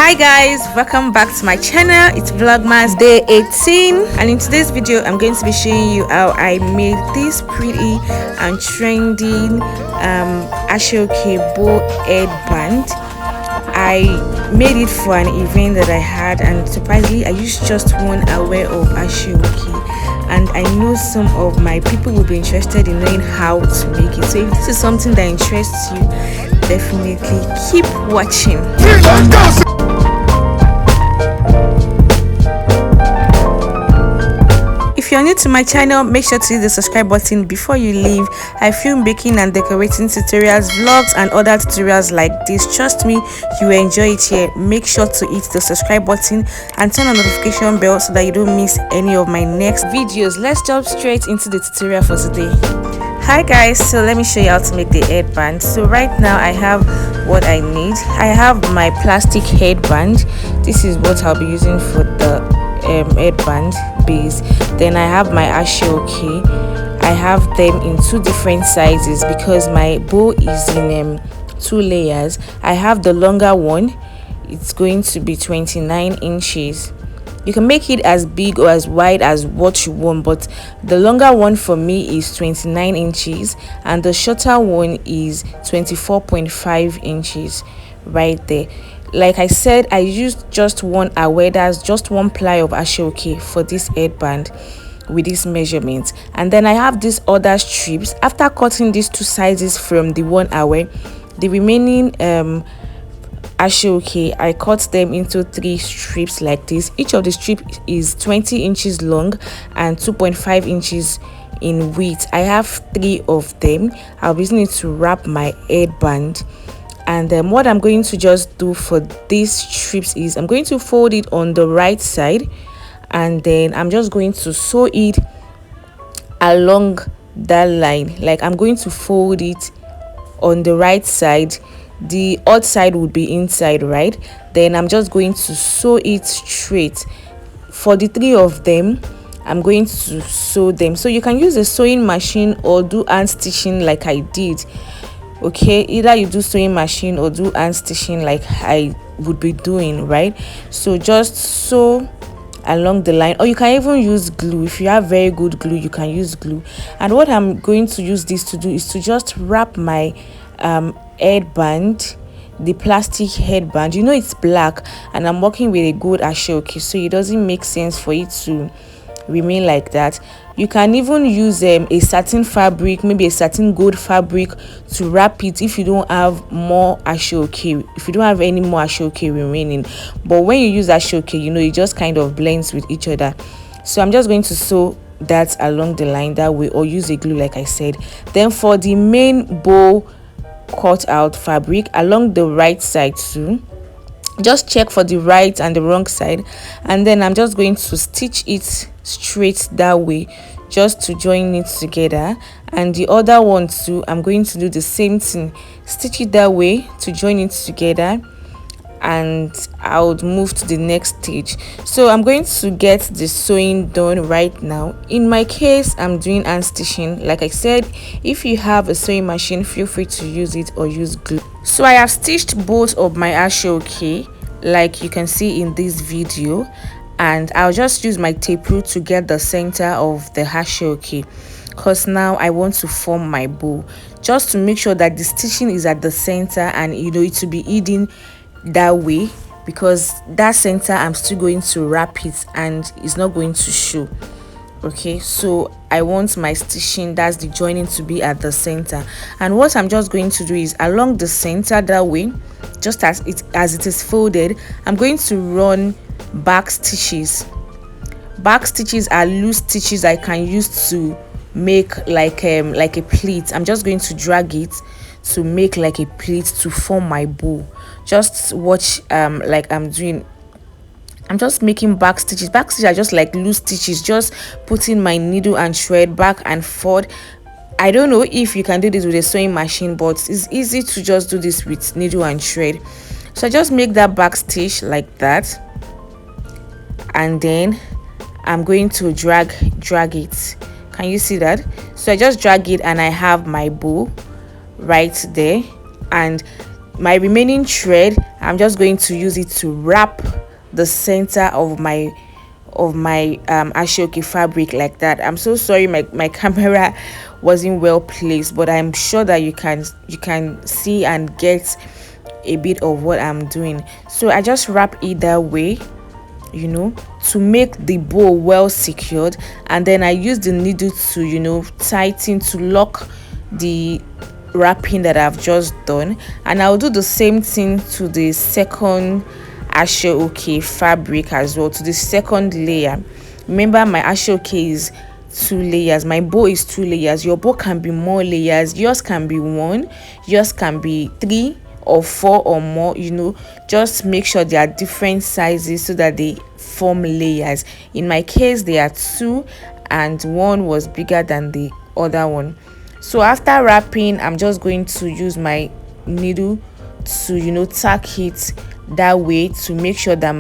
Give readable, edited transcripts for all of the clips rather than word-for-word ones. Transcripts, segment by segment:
Hi guys, welcome back to my channel. It's Vlogmas day 18, and in today's video I'm going to be showing you how I made this pretty and trending OKE bow headband. I made it for an event that I had, and surprisingly I used just one hour of OKE, and I know some of my people will be interested in knowing how to make it. So if this is something that interests you, definitely keep watching. If you're new to my channel, make sure to hit the subscribe button before you leave. I film baking and decorating tutorials, vlogs and other tutorials like this. Trust me, you will enjoy it here. Make sure to hit the subscribe button and turn on the notification bell so that you don't miss any of my next videos. Let's jump straight into the tutorial for today. Hi guys, so let me show you how to make the headband. So right now I have what I need. I have my plastic headband. This is what I'll be using for the headband base. Then I have my OKE. I have them in two different sizes because my bow is in 2 layers. I have the longer one. It's going to be 29 inches. You can make it as big or as wide as what you want, but the longer one for me is 29 inches and the shorter one is 24.5 inches right there. Like I said, I used just 1 hour, that's just 1 ply of OKE for this headband with this measurement. And then I have these other strips. After cutting these 2 sizes from the 1 hour, the remaining OKE, I cut them into 3 strips like this. Each of the strips is 20 inches long and 2.5 inches in width. I have 3 of them. I'll be using it to wrap my headband. And then what I'm going to just do for these strips is I'm going to fold it on the right side, and then I'm just going to sew it along that line. Like I'm going to fold it on the right side, the outside would be inside, right? Then I'm just going to sew it straight. For the 3 of them, I'm going to sew them. So you can use a sewing machine or do hand stitching like I did. Okay, either you do sewing machine or do hand stitching like I would be doing, right? So just sew along the line, or you can even use glue. If you have very good glue, you can use glue. And what I'm going to use this to do is to just wrap my headband, the plastic headband. You know it's black and I'm working with a gold OKE, so it doesn't make sense for it to remain like that. You can even use a satin fabric, maybe a satin gold fabric, to wrap it if you don't have more OKE, if you don't have any more OKE remaining. But when you use OKE, you know, it just kind of blends with each other. So I'm just going to sew that along the line that way, or use a glue like I said. Then for the main bow cut out fabric along the right side too, just check for the right and the wrong side, and then I'm just going to stitch it straight that way just to join it together. And the other one too, I'm going to do the same thing, stitch it that way to join it together, and I would move to the next stage. So I'm going to get the sewing done right now. In my case, I'm doing hand stitching. Like I said, if you have a sewing machine, feel free to use it or use glue. So I have stitched both of my OKE like you can see in this video, and I'll just use my tape rule to get the center of the OKE, because now I want to form my bow, just to make sure that the stitching is at the center, and you know it to be hidden that way, because that center I'm still going to wrap it and it's not going to show. Okay, so I want my stitching, that's the joining, to be at the center. And what I'm just going to do is along the center that way, just as it is folded, I'm going to run back stitches. Back stitches are loose stitches I can use to make like a pleat. I'm just going to drag it to make like a pleat to form my bow. Just watch like I'm doing. I'm just making back stitches. Back stitches are just like loose stitches, just putting my needle and thread back and forth. I don't know if you can do this with a sewing machine, but it's easy to just do this with needle and thread. So I just make that back stitch like that, and then I'm going to drag it. Can you see that? So I just drag it and I have my bow right there. And my remaining thread, I'm just going to use it to wrap the center of my ashoke fabric like that. I'm so sorry my camera wasn't well placed, but I'm sure that you can see and get a bit of what I'm doing. So I just wrap it that way, you know, to make the bow well secured, and then I use the needle to, you know, tighten, to lock the wrapping that I've just done. And I'll do the same thing to the second ashoke fabric as well, to the second layer. Remember, my ashoke is 2 layers, my bow is 2 layers. Your bow can be more layers, yours can be 1, yours can be 3 or 4 or more, you know. Just make sure they are different sizes so that they form layers. In my case, they are 2 and one was bigger than the other one. So after wrapping, I'm just going to use my needle to, you know, tack it that way to make sure that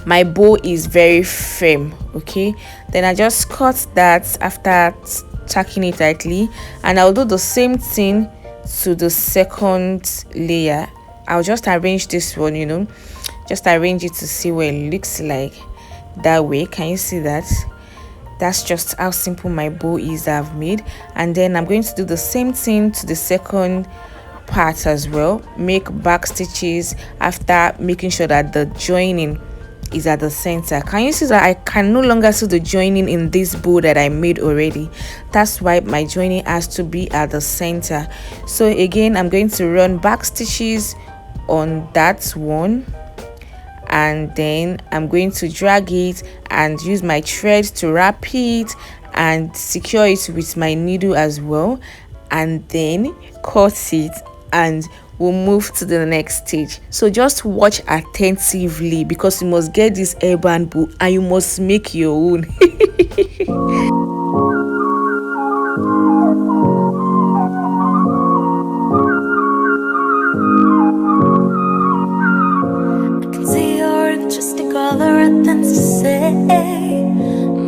my bow is very firm. Okay, then I just cut that after tacking it tightly, and I'll do the same thing to the second layer. I'll just arrange this one, you know, just arrange it to see what it looks like that way. Can you see that? That's just how simple my bow is that I've made. And then I'm going to do the same thing to the second part as well. Make back stitches after making sure that the joining is at the center. Can you see that I can no longer see the joining in this bow that I made already? That's why my joining has to be at the center. So again, I'm going to run back stitches on that one, and then I'm going to drag it and use my thread to wrap it and secure it with my needle as well, and then cut it, and we'll move to the next stage. So just watch attentively, because you must get this hairband bow and you must make your own.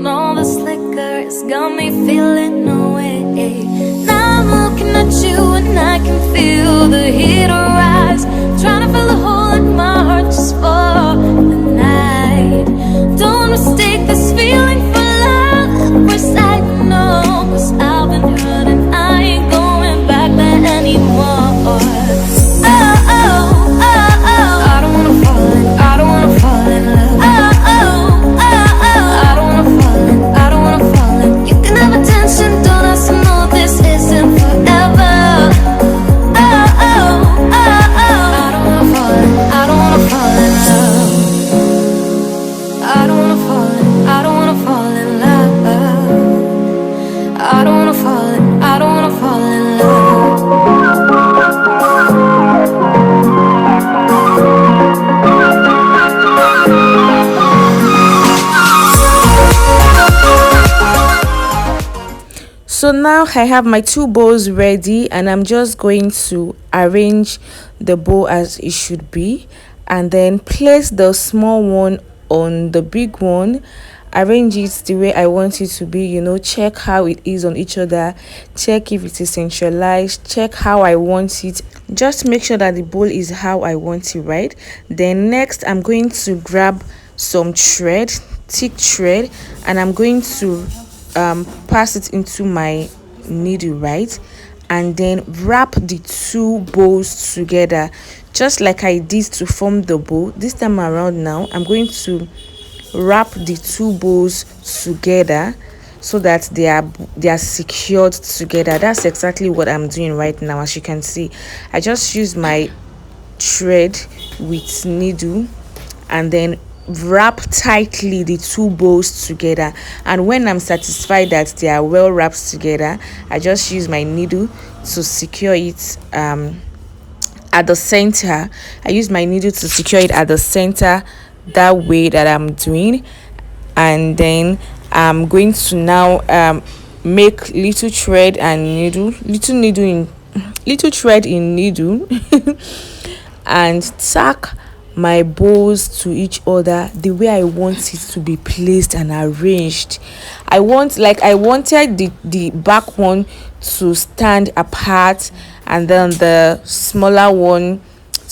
All this liquor has got me feeling no way. Now I'm looking at you and I can feel the heat rise, trying to fill a hole in my heart just for the night. Don't mistake this feeling for love at first sight, no, 'cause I've been hurt and I ain't going back there anymore. Oh, oh, oh, oh, I don't wanna fall in, I don't wanna fall in love. So now I have my 2 bows ready, and I'm just going to arrange the bow as it should be, and then place the small one on the big one. Arrange it the way I want it to be, you know, check how it is on each other, check if it is centralized, check how I want it. Just make sure that the bowl is how I want it, right? Then next, I'm going to grab some thread, thick thread, and I'm going to pass it into my needle, right? And then wrap the 2 bows together just like I did to form the bow. This time around, now I'm going to wrap the 2 bows together so that they are secured together. That's exactly what I'm doing right now. As you can see, I just use my thread with needle and then wrap tightly the 2 bows together, and when I'm satisfied that they are well wrapped together, I just use my needle to secure it at the center. I use my needle to secure it at the center that way that I'm doing, and then I'm going to now make little thread and needle, little thread in needle and tack my bows to each other the way I want it to be placed and arranged. I wanted the back one to stand apart and then the smaller one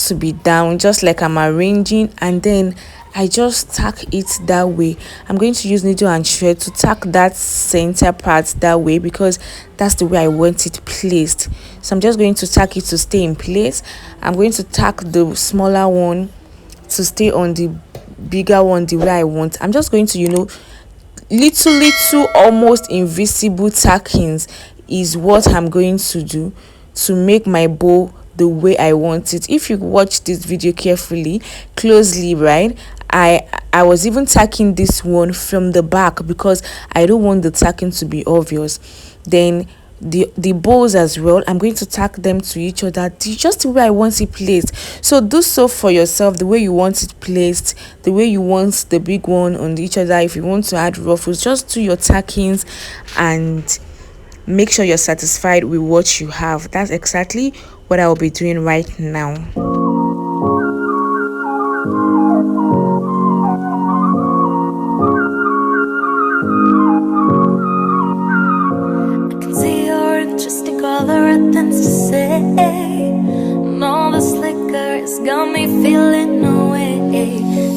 to be down, just like I'm arranging, and then I just tack it that way. I'm going to use needle and thread to tack that center part that way because that's the way I want it placed. So I'm just going to tack it to stay in place. I'm going to tack the smaller one to stay on the bigger one the way I want. I'm just going to, little almost invisible tackings is what I'm going to do to make my bow the way I want it. If you watch this video carefully, closely, right, I was even tacking this one from the back because I don't want the tacking to be obvious. Then the bows as well, I'm going to tack them to each other just the way I want it placed. So do so for yourself, the way you want it placed, the way you want the big one on each other. If you want to add ruffles, just do your tackings and make sure you're satisfied with what you have. That's exactly what I'll be doing right now. All the right things to say, and all this liquor has got me feeling no way.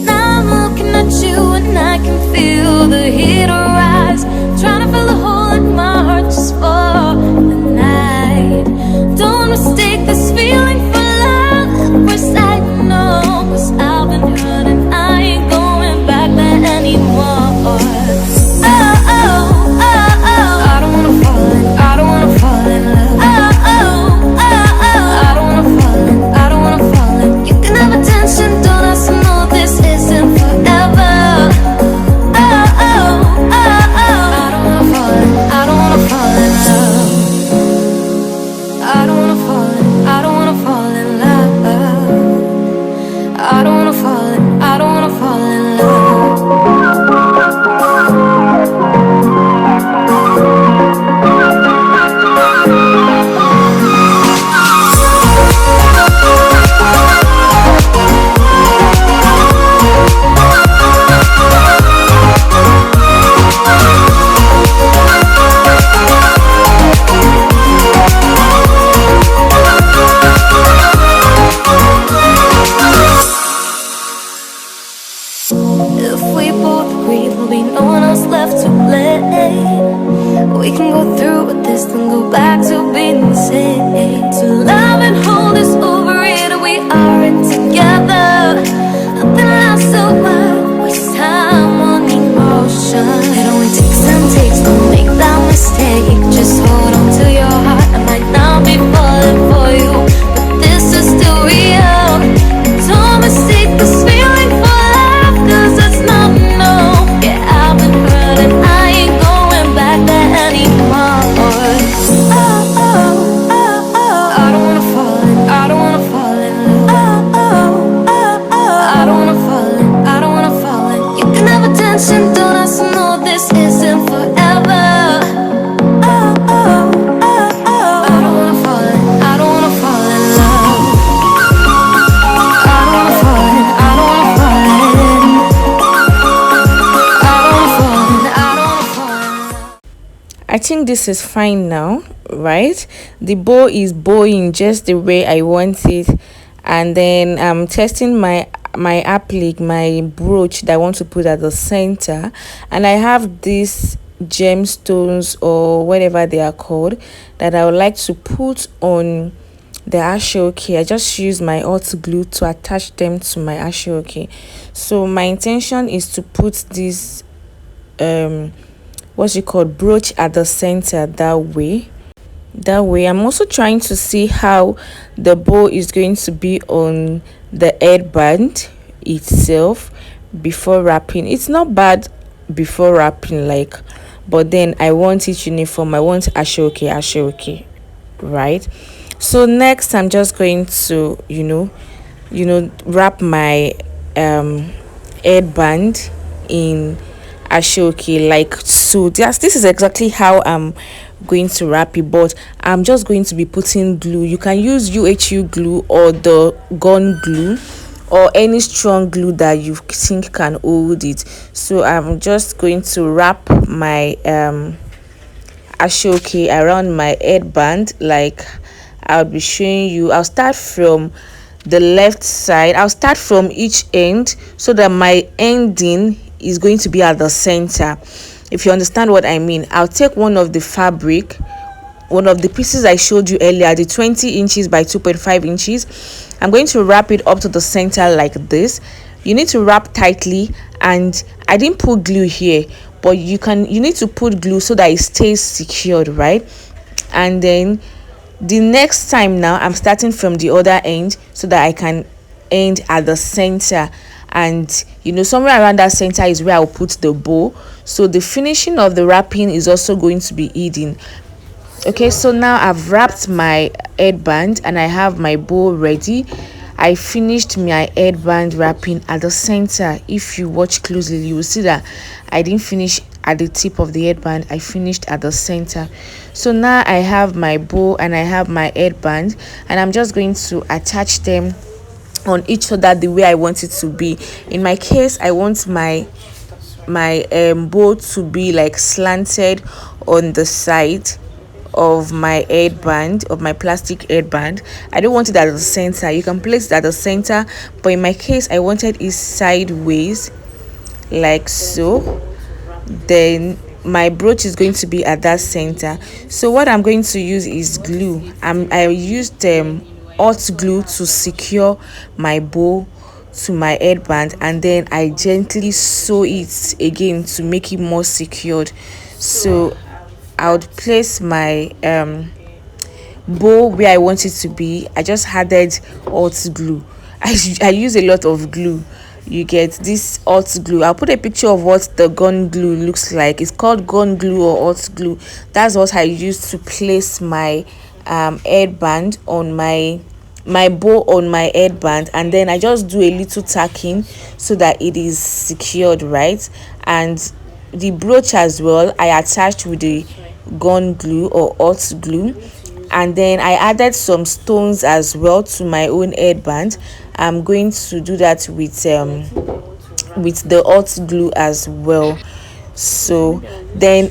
Now I'm looking at you and I can feel the heat rise, trying to fill a hole in my heart just for the night. Don't mistake this feeling for love at first sight, no, 'cause I've been hurt and I ain't going back there anymore. Oh, oh, oh, oh, I don't wanna fall in, I don't wanna fall in love. We can go through with this, then go back to being the same. To love and hold us over it, we aren't together. Nothing lasts so much, waste time on emotion. It only takes and takes, don't make that mistake. Just hold on to your heart, I might not be falling for you, but this is still real. Don't mistake this feeling for love, 'cause it's not no. Yeah, I've been hurt and I ain't going back there anymore. Oh, oh, oh, oh. I don't wanna fall in, I don't wanna fall in love. Oh, oh, oh, oh. I don't wanna fall in, I don't wanna fall in. You can have attention, don't ask to know this isn't forever. Oh, oh, oh, oh. I don't wanna fall in, I don't wanna fall in love. I don't wanna fall in, I don't wanna fall in. I don't wanna fall in, I don't wanna fall in. I think this is fine now, right? The bow is bowing just the way I want it, and then I'm testing my applique, my brooch that I want to put at the center, and I have these gemstones or whatever they are called that I would like to put on the ashoke. I just use my hot glue to attach them to my ashoke. So my intention is to put this what's it called, brooch at the center that way. I'm also trying to see how the bow is going to be on the headband itself before wrapping. It's not bad before wrapping, like, but then I want it uniform. I want ashoke, right? So next I'm just going to wrap my headband in ashoke, like so. This is exactly how I'm going to wrap it, but I'm just going to be putting glue. You can use UHU glue or the gun glue or any strong glue that you think can hold it. So I'm just going to wrap my ashoke around my headband like I'll be showing you. I'll start from the left side. I'll start from each end so that my ending is going to be at the center. If you understand what I mean, I'll take one of the fabric, one of the pieces I showed you earlier, the 20 inches by 2.5 inches. I'm going to wrap it up to the center like this. You need to wrap tightly, and I didn't put glue here, but you need to put glue so that it stays secured, right? And then the next time, now I'm starting from the other end so that I can end at the center, and somewhere around that center is where I'll put the bow. So the finishing of the wrapping is also going to be hidden. Okay, so now I've wrapped my headband and I have my bow ready. I finished my headband wrapping at the center. If you watch closely, you will see that I didn't finish at the tip of the headband, I finished at the center. So now I have my bow and I have my headband, and I'm just going to attach them on each other the way I want it to be. In my case, I want my bow to be like slanted on the side of my headband, of my plastic headband. I don't want it at the center. You can place it at the center, but in my case I wanted it sideways like so. Then my brooch is going to be at that center. So what I'm going to use is glue. I used hot glue to secure my bow to my headband, and then I gently sew it again to make it more secured. So I would place my bow where I want it to be. I just added hot glue. I use a lot of glue. You get this hot glue. I'll put a picture of what the gun glue looks like. It's called gun glue or hot glue. That's what I used to place my headband on my bow on my headband, and then I just do a little tacking so that it is secured, right? And the brooch as well, I attached with the gun glue or hot glue, and then I added some stones as well to my own headband. I'm going to do that with the hot glue as well. So then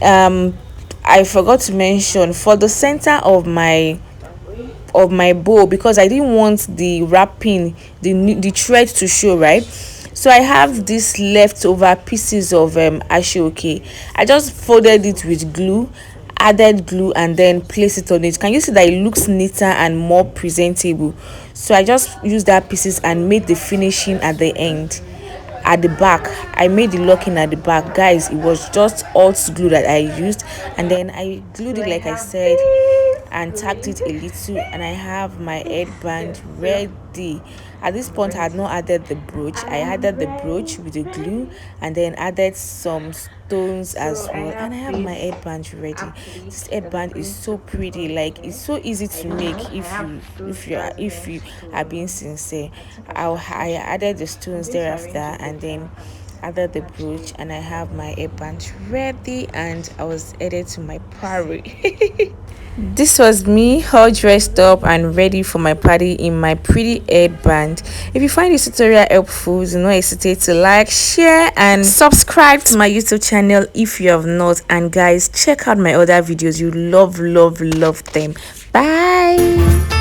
I forgot to mention, for the center of my bow, because I didn't want the wrapping, the thread to show, right? So I have these leftover pieces of OKE. I just folded it with glue, added glue, and then place it on it. Can you see that it looks neater and more presentable? So I just used that pieces and made the finishing at the end. At the back, I made the locking at the back, guys. It was just hot glue that I used, and then I glued it like I said and tacked it a little, and I have my headband ready. At this point, I had not added the brooch. I added the brooch with the glue and then added some stones as well, and I have my headband ready. This headband is so pretty, like it's so easy to make if you are being sincere. I added the stones thereafter, and then added the brooch, and I have my headband ready, and I was headed to my party. This was me all dressed up and ready for my party in my pretty headband. If you find this tutorial helpful, do not hesitate to like, share, and subscribe to my YouTube channel if you have not. And guys, check out my other videos. You love them. Bye.